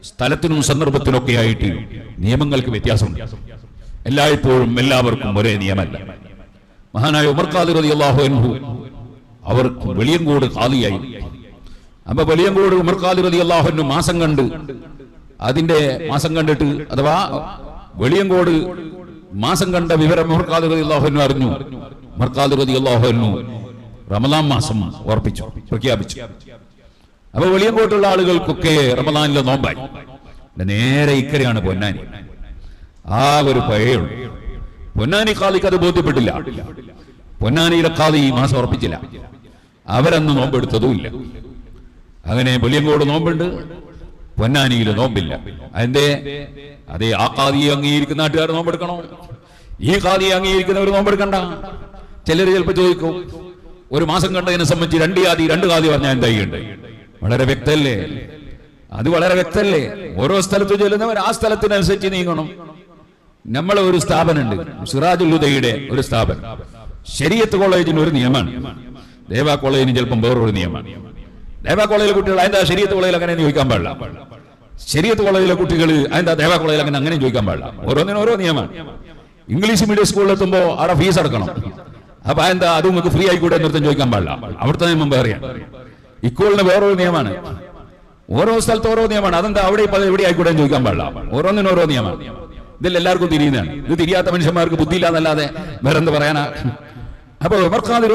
സ്ഥലത്തിനും സന്ദർഭത്തിനൊക്കെ ആയിട്ട് നിയമങ്ങൾക്ക് വ്യത്യാസമുണ്ട്. എല്ലായ്പ്പോഴും എല്ലാവർക്കും ഒരേ നിയമമല്ല. മഹാനായ ഉമർ ഖാദി റളിയല്ലാഹു അൻഹു അവർ വെളിയങ്കോട് ഖാദിയായി. അപ്പൊ വെളിയങ്കോട് ഉമർ ഖാദി റളിയല്ലാഹു അൻഹു മാസം കണ്ടിട്ട് അഥവാ വെളിയങ്കോട് മാസം കണ്ട വിവരം ഉമർ ഖാദി റളിയല്ലാഹു അൻഹു അറിഞ്ഞു. ഉമർ ഖാദി റളിയല്ലാഹു അൻഹു റമദാൻ മാസം പ്രഖ്യാപിച്ചു. അപ്പൊ വെളിയങ്കോട്ടുള്ള ആളുകൾക്കൊക്കെ റമദാനിലെ നോമ്പായി. നേരെ ഇക്കരെയാണ് പൊന്നാനി. ആ ഒരു പഴയുള്ളൂ. പൊന്നാനി ഖാദിക്ക് അത് ബോധ്യപ്പെട്ടില്ല. പൊന്നാനിയിലെ ഖാദി ഈ മാസം ഉറപ്പിച്ചില്ല. അവരന്ന് നോമ്പെടുത്തതുമില്ല. അങ്ങനെ വെളിയങ്കോട് നോമ്പുണ്ട്, പൊന്നാനിയിൽ നോമ്പില്ല. അതിന്റെ അതേ ആ ഖാദിയെ അംഗീകരിക്കുന്ന നാട്ടുകാർ നോമ്പെടുക്കണോ, ഈ ഖാദിയെ അംഗീകരിക്കുന്നവർ നോമ്പെടുക്കണ്ട? ചിലർ ചിലപ്പോൾ ചോദിക്കും, ഒരു മാസം കണ്ടതിനെ സംബന്ധിച്ച് രണ്ട് ഖാദി പറഞ്ഞാൽ എന്തായിട്ടുണ്ട്? വളരെ വ്യക്തല്ലേ? അത് വളരെ വ്യക്തല്ലേ? ഓരോ സ്ഥലത്ത് ചെല്ലുന്നവർ ആ സ്ഥലത്തിനനുസരിച്ച് നീങ്ങണം. നമ്മളെ ഒരു സ്ഥാപനമുണ്ട്, സിറാജുൽ ഹുദയുടെ ഒരു സ്ഥാപനം. ശരീഅത്ത് കോളേജിന് ഒരു നിയമമാണ്, ദേവാ കോളേജിന് ചിലപ്പം വേറൊരു നിയമമാണ്. ദേവാ കോളേജിലെ കുട്ടികൾ അതിന്റെ ശരീഅത്ത് കോളേജിൽ അങ്ങനെ ചോദിക്കാൻ പാടില്ല. ശരീഅത്ത് കോളേജിലെ കുട്ടികൾ അതിന്റെ ദേവാ കോളേജിൽ അങ്ങനെ ചോദിക്കാൻ പാടില്ല. ഓരോന്നിനും ഓരോ നിയമമാണ്. ഇംഗ്ലീഷ് മീഡിയം സ്കൂളിൽ എത്തുമ്പോൾ അവിടെ ഫീസ് അടക്കണം. അപ്പൊ എന്താ അത് നിങ്ങൾക്ക് ഫ്രീ ആയിക്കൂടെ എന്നൊരുത്തം ചോദിക്കാൻ പാടില്ല. അവിടുത്തെ നിയമം വേറെയാണ്. ഇക്കോളിന് വേറൊരു നിയമമാണ്. ഓരോ സ്ഥലത്ത് ഓരോ നിയമമാണ്. അതെന്താ അവിടെ എവിടെ ആയിക്കൂടെ ചോദിക്കാൻ പാടില്ല. ഓരോന്നിനും ഓരോ നിയമമാണ്. ഇതിൽ എല്ലാവർക്കും തിരിയുന്നതാണ്. ഇത് തിരിയാത്ത മനുഷ്യന്മാർക്ക് ബുദ്ധിയില്ലാന്നല്ലാതെ വേറെന്ത് പറയാനാ? അപ്പൊ ഉമർ ഖാദി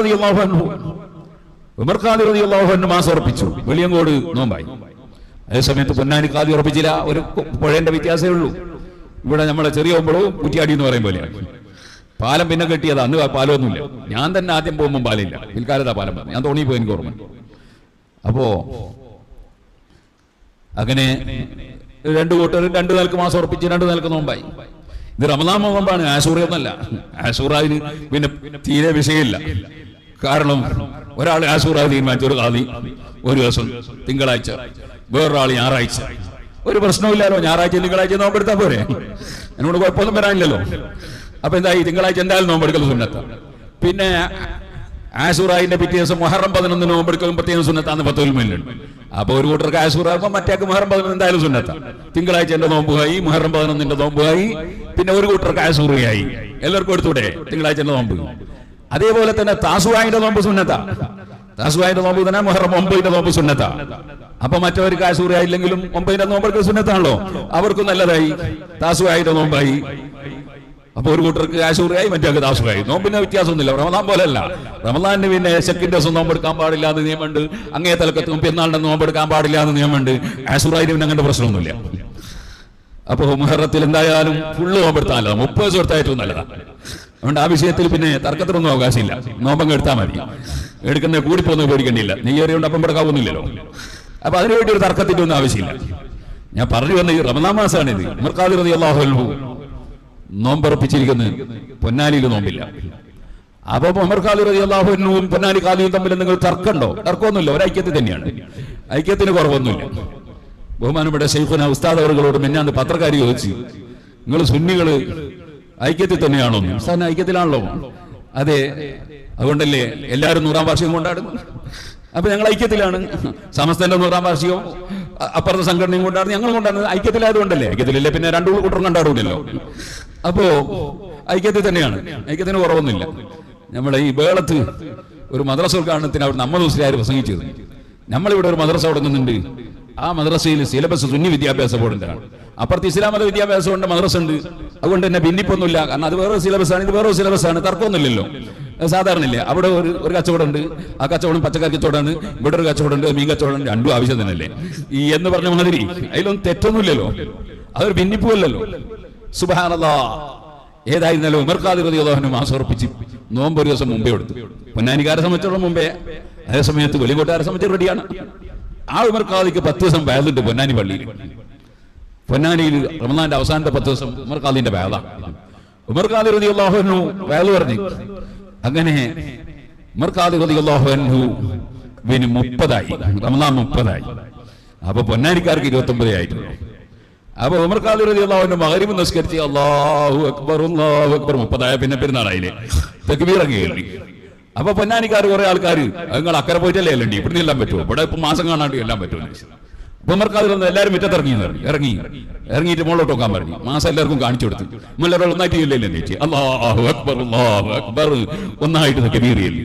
റളിയല്ലാഹു അൻഹു മാസം ഉറപ്പിച്ചു. വെളിയങ്കോട് നോമ്പായി. അതേസമയത്ത് പൊന്നാനി ഖാദി ഉറപ്പിച്ചില്ല. ഒരു പുഴേന്റെ വ്യത്യാസമേ ഉള്ളൂ. ഇവിടെ നമ്മളെ ചെറിയ ഒമ്പളോ കുറ്റിയാടി എന്ന് പറയും പോലെയാണ്. പാലം പിന്നെ കെട്ടിയതാ. അന്ന് പാലമൊന്നുമില്ല. ഞാൻ തന്നെ ആദ്യം പോകുമ്പോൾ പാലില്ല. പിൽക്കാലത്താ പാലം പറഞ്ഞു. ഞാൻ തോണി പോയി, എനിക്ക് ഓർമ്മ. അപ്പോ അങ്ങനെ രണ്ടു കൂട്ടരും രണ്ടു നിലക്ക് മാസം ഉറപ്പിച്ച് രണ്ടു നിലക്ക് നോമ്പായി. ഇത് റമദാൻ നോമ്പാണ്, ആശൂറയൊന്നല്ല. ആശൂറായിന് പിന്നെ തീരെ വിഷയമില്ല. കാരണം ഒരാൾ ആശൂറ തീരുമാനിച്ചു, ഒരു ഖാദി ഒരു ദിവസം തിങ്കളാഴ്ച, വേറൊരാൾ ഞായറാഴ്ച. ഒരു പ്രശ്നമില്ലല്ലോ, ഞായറാഴ്ച തിങ്കളാഴ്ച നോമ്പെടുത്താൽ പോരെ, എന്നോട് കുഴപ്പമൊന്നും വരാനില്ലല്ലോ. അപ്പൊ എന്തായി, തിങ്കളാഴ്ച എന്തായാലും നോമ്പെടുക്കൽ സുന്നത്താ. പിന്നെ ആശൂറായിന്റെ പിറ്റേ ദിവസം മുഹറം 11 നോമ്പെടുക്കലും പ്രത്യേകം സുന്നത്താന്ന് ഫത്വൽ മുന്നിലുണ്ട്. അപ്പൊ ഒരു കൂട്ടർക്ക് ആശൂറാകുമ്പോൾ മറ്റേക്ക് മുഹറം 11 എന്തായാലും സുന്നത്താ. തിങ്കളാഴ്ച എന്റെ നോമ്പുമായി, മുഹറം 11 നോമ്പുമായി. പിന്നെ ഒരു കൂട്ടർക്ക് ആശൂറയായി. എല്ലാവർക്കും എടുത്തൂടെ തിങ്കളാഴ്ച നോമ്പ്? അതേപോലെ തന്നെ താസുവായിന്റെ നോമ്പ് സുന്നത്താ. താസുവായിന്റെ നോമ്പ് തന്നെ മുഹറം 9 നോമ്പ് സുന്നത്താ. അപ്പൊ മറ്റവർക്ക് ആശൂറയായില്ലെങ്കിലും 9 നോമ്പെടുക്കൽ സുന്നത്താണല്ലോ. അവർക്കും നല്ലതായി, താസുവായിന്റെ നോമ്പായി. അപ്പൊ ഒരു കൂട്ടർക്ക് ആശൂറയായി, മറ്റേ താസുവായി. നോമ്പിന് വ്യത്യാസമൊന്നുമില്ല. റമദാൻ പോലെയല്ല. റമദാനിന് പിന്നെ സെക്കൻഡ് ദിവസം നോമ്പെടുക്കാൻ പാടില്ല എന്ന് നിയമമുണ്ട്. അങ്ങേ തലക്കത്തും പെരുന്നാളിന്റെ നോമ്പെടുക്കാൻ പാടില്ല എന്ന് നിയമമുണ്ട്. ആശൂറായിന് പിന്നെ അങ്ങനത്തെ പ്രശ്നമൊന്നുമില്ല. അപ്പൊ മുഹറത്തിൽ എന്തായാലും ഫുള്ള് നോമ്പെടുത്താനല്ല, 30 ദിവസം എടുത്താൽ ഏറ്റവും നല്ലതാണ്. അതുകൊണ്ട് ആ വിഷയത്തിൽ പിന്നെ തർക്കത്തിനൊന്നും അവകാശമില്ല. നോമ്പങ്ങ് എടുത്താൽ മതി. എടുക്കുന്ന കൂടിപ്പോന്ന് പേടിക്കേണ്ടിയില്ല. നെയ്യേറിയോണ്ട് അപ്പം എടുക്കാവുന്നില്ലല്ലോ. അപ്പൊ അതിനുവേണ്ടി ഒരു തർക്കത്തിന്റെ ഒന്നും ആവശ്യമില്ല. ഞാൻ പറഞ്ഞു വന്ന ഈ റമദാൻ മാസമാണിത്. ഉമർ ഖാദി റളിയല്ലാഹു അൻഹു നോമ്പുറപ്പിച്ചിരിക്കുന്നത്, പൊന്നാനിയിൽ നോമ്പില്ല. അപ്പൊ ഉമർ ഖാദി റളിയല്ലാഹു അൻഹുവും പൊന്നാനി ഖാദിയും തമ്മിൽ നിങ്ങൾ തർക്കമുണ്ടോ? തർക്കമൊന്നുമില്ല. ഒരു ഐക്യത്തിൽ തന്നെയാണ്. ഐക്യത്തിന് കുറവൊന്നുമില്ല. ബഹുമാനപ്പെട്ട ശൈഖുന ഉസ്താദ് അവர்களോട് മെന്നാന്ന് പത്രക്കാരി ചോദിച്ചു, നിങ്ങൾ സുന്നികള് ഐക്യത്തിൽ തന്നെയാണോ? ഉസ്താദിന് ഐക്യത്തിലാണല്ലോ. അതെ, അതുകൊണ്ടല്ലേ എല്ലാവരും 100-ാം വാർഷികം കൊണ്ടാടുന്നു. അപ്പൊ ഞങ്ങൾ ഐക്യത്തിലാണ്. സമസ്തന്റെ 100-ാം വാർഷികവും അപ്പുറത്തെ സംഘടനയും കൊണ്ടാണ് ഞങ്ങൾ കൊണ്ടാണ്. ഐക്യത്തിലായതുകൊണ്ടല്ലേ. ഐക്യത്തിലല്ലേ പിന്നെ രണ്ടു കൂട്ടരും കണ്ടാടൂല്ലോ. അപ്പോ ഐക്യത്തിൽ തന്നെയാണ്. ഐക്യത്തിന് കുറവൊന്നുമില്ല. നമ്മളെ ഈ വേളത്ത് ഒരു മദ്രസ ഉദ്ഘാടനത്തിന് അവർ നമ്മൾ മുസ്ലിയാർ പ്രസംഗിച്ചത്. നമ്മളിവിടെ ഒരു മദ്രസ തുടങ്ങുന്നുണ്ട്. ആ മദ്രസയിൽ സിലബസ് സുന്നി വിദ്യാഭ്യാസ ബോർഡിന്റെ ആണ്. അപ്പുറത്ത് ഇസ്ലാം മത വിദ്യാഭ്യാസം കൊണ്ട് മദ്രസ ഉണ്ട്. അതുകൊണ്ട് തന്നെ ഭിന്നിപ്പൊന്നുമില്ല. കാരണം അത് വേറെ സിലബസാണ്, ഇത് വേറെ സിലബസാണ്. തർക്കമൊന്നുമില്ലല്ലോ. സാധാരണ ഇല്ലേ, അവിടെ ഒരു കച്ചവടം ഉണ്ട്. ആ കച്ചവടം പച്ചക്കറി കച്ചവടമാണ്. ഇവിടെ ഒരു കച്ചവടം ഉണ്ട്, മീൻ കച്ചവടം. രണ്ടും ആവശ്യം തന്നെയല്ലേ ഈ എന്ന് പറഞ്ഞ മാതിരി. അതിലൊന്നും തെറ്റൊന്നുമില്ലല്ലോ. അതൊരു ഭിന്നിപ്പുമല്ലല്ലോ. സുബ്ഹാനല്ലാഹ്. ഏതായിരുന്നല്ലോ ഉമർ ഖാദി റളിയല്ലാഹു അൻഹു മാസം ഉറപ്പിച്ച് നോമ്പ് ഒരു ദിവസം മുമ്പേ എടുത്തു. പൊന്നാനിക്കാരെ സംബന്ധിച്ചോളം മുമ്പേ, അതേ സമയത്ത് വെളിങ്കോട്ടുകാരെ സംബന്ധിച്ച് റെഡിയാണ്. ആ ഉമർ ഖാദിക്ക് 10 ദിവസം വയലുണ്ട് പൊന്നാനി പള്ളിയിൽ. പൊന്നാനിയിൽ റമദാന്റെ അവസാനത്തെ 10 ദിവസം ഉമർ ഖാദിന്റെ വയല. ഉമർ ഖാദി റളിയല്ലാഹു അൻഹു വയൽ പറഞ്ഞു. അങ്ങനെ ഉമർ ഖാദി റളിയല്ലാഹു അൻഹു 30 റമദാൻ 30. അപ്പൊ പൊന്നാനിക്കാർക്ക് 29 ആയിട്ടുള്ളൂ. അപ്പൊ ഉമർ ഖാദി റളിയല്ലാഹു അൻഹു മഗ്രിബ് നിസ്കരിച്ച് അല്ലാഹു അക്ബർ 30 പിന്നെ പെരുന്നാളായില്ലേ, തക്ബീർ അങ്ങ് കേൾവി. അപ്പൊ പൊന്നാനിക്കാർ കുറെ ആൾക്കാർ നിങ്ങൾ അക്കരെ പോയിട്ടല്ലേ അല്ലേ, ഇവിടുന്ന് എല്ലാം പറ്റുമോ? ഇവിടെ ഇപ്പൊ മാസം കാണാണ്ട് എല്ലാം പറ്റുമോ? ഉമർക്കാദിൽ എല്ലാവരും മുറ്റത്തിറങ്ങി ഇറങ്ങിയിട്ട് മുകളിലോട്ട് നോക്കാൻ പറഞ്ഞു. മാസം എല്ലാവർക്കും കാണിച്ചു കൊടുത്തു. എല്ലാവരും ഒന്നായിട്ട് ഇല്ലേ അല്ലാഹു അക്ബർ അല്ലാഹു അക്ബർ ഒന്നായിട്ട് തക്ബീറിയല്ലേ.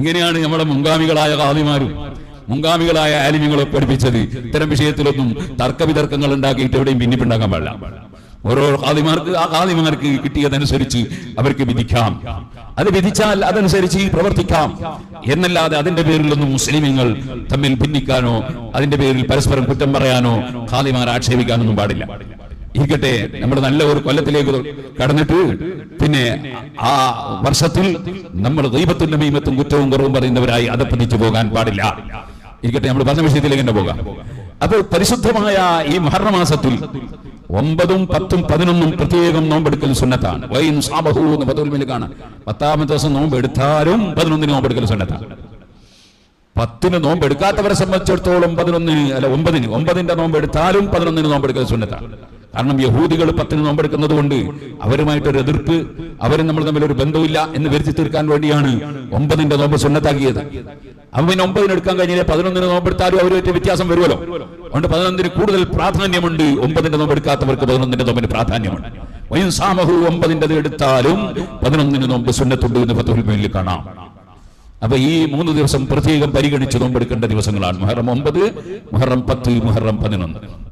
ഇങ്ങനെയാണ് നമ്മുടെ മുൻഗാമികളായ ഖാദിമാരും മുൻഗാമികളായ ആലിമ്യങ്ങളെ പഠിപ്പിച്ചത്. ഇത്തരം വിഷയത്തിലൊന്നും തർക്കവിതർക്കങ്ങൾ ഉണ്ടാക്കിയിട്ട് എവിടെയും ഭിന്നിപ്പുണ്ടാക്കാൻ പാടില്ല. ഓരോ ഖാദിമാർക്ക് ആ ഖാദിമാർക്ക് കിട്ടിയതനുസരിച്ച് അവർക്ക് വിധിക്കാം. അത് വിധിച്ചാൽ അതനുസരിച്ച് പ്രവർത്തിക്കാം എന്നല്ലാതെ അതിന്റെ പേരിലൊന്നും മുസ്ലിമീങ്ങൾ തമ്മിൽ ഭിന്നിക്കാനോ അതിന്റെ പേരിൽ പരസ്പരം കുറ്റം പറയാനോ ഖാദിമാരെ ആക്ഷേപിക്കാനൊന്നും പാടില്ല. ഇരിക്കട്ടെ, നമ്മൾ നല്ല ഒരു കൊല്ലത്തിലേക്ക് കടന്നിട്ട് പിന്നെ ആ വർഷത്തിൽ നമ്മൾ ഗീബത്തും നമീമത്തും കുറ്റവും കുറവും പറയുന്നവരായി അധപ്പതിച്ചു പോകാൻ പാടില്ല. ഇരിക്കട്ടെ, നമ്മൾ പറഞ്ഞ വിഷയത്തിലേക്ക് തന്നെ പോകാം. അപ്പോൾ പരിശുദ്ധമായ ഈ മുഹറം മാസത്തിൽ 9, 10, 11 പ്രത്യേകം നോമ്പെടുക്കൽ സുന്നത്താണ്. കാണാം 10-ാമത്തെ ദിവസം നോമ്പ് എടുത്താലും 11 നോമ്പെടുക്കൽ സുന്നത്താണ്. 10 നോമ്പ് എടുക്കാത്തവരെ സംബന്ധിച്ചിടത്തോളം 9ന്റെ നോമ്പ് എടുത്താലും 11 നോമ്പെടുക്കൽ സുന്നത്താണ്. കാരണം യഹൂദികൾ 10 നോമ്പെടുക്കുന്നത് കൊണ്ട് അവരുമായിട്ടൊരു എതിർപ്പ്, അവരും നമ്മൾ തമ്മിൽ ഒരു ബന്ധമില്ല എന്ന് വരുത്തി തീർക്കാൻ വേണ്ടിയാണ് 9ന്റെ നോമ്പ് സുന്നത്താക്കിയത്. അവൻ 9 എടുക്കാൻ കഴിഞ്ഞാൽ 11 നോമ്പെടുത്താലും അവരുമായിട്ട് വ്യത്യാസം വരുമല്ലോ. അതുകൊണ്ട് 11 കൂടുതൽ പ്രാധാന്യമുണ്ട്. 9ന്റെ നോമ്പ് എടുക്കാത്തവർക്ക് 11ന്റെ നോമ്പിന് പ്രാധാന്യമുണ്ട്. 9 എടുത്താലും 11 നോമ്പ് സുന്നത്തുണ്ട് എന്ന് ഫത്ഹുൽ മുഈനിൽ കാണാം. അപ്പൊ ഈ 3 ദിവസം പ്രത്യേകം പരിഗണിച്ച് നോമ്പെടുക്കേണ്ട ദിവസങ്ങളാണ് മുഹറം 9, മുഹറം 10, മുഹറം 11.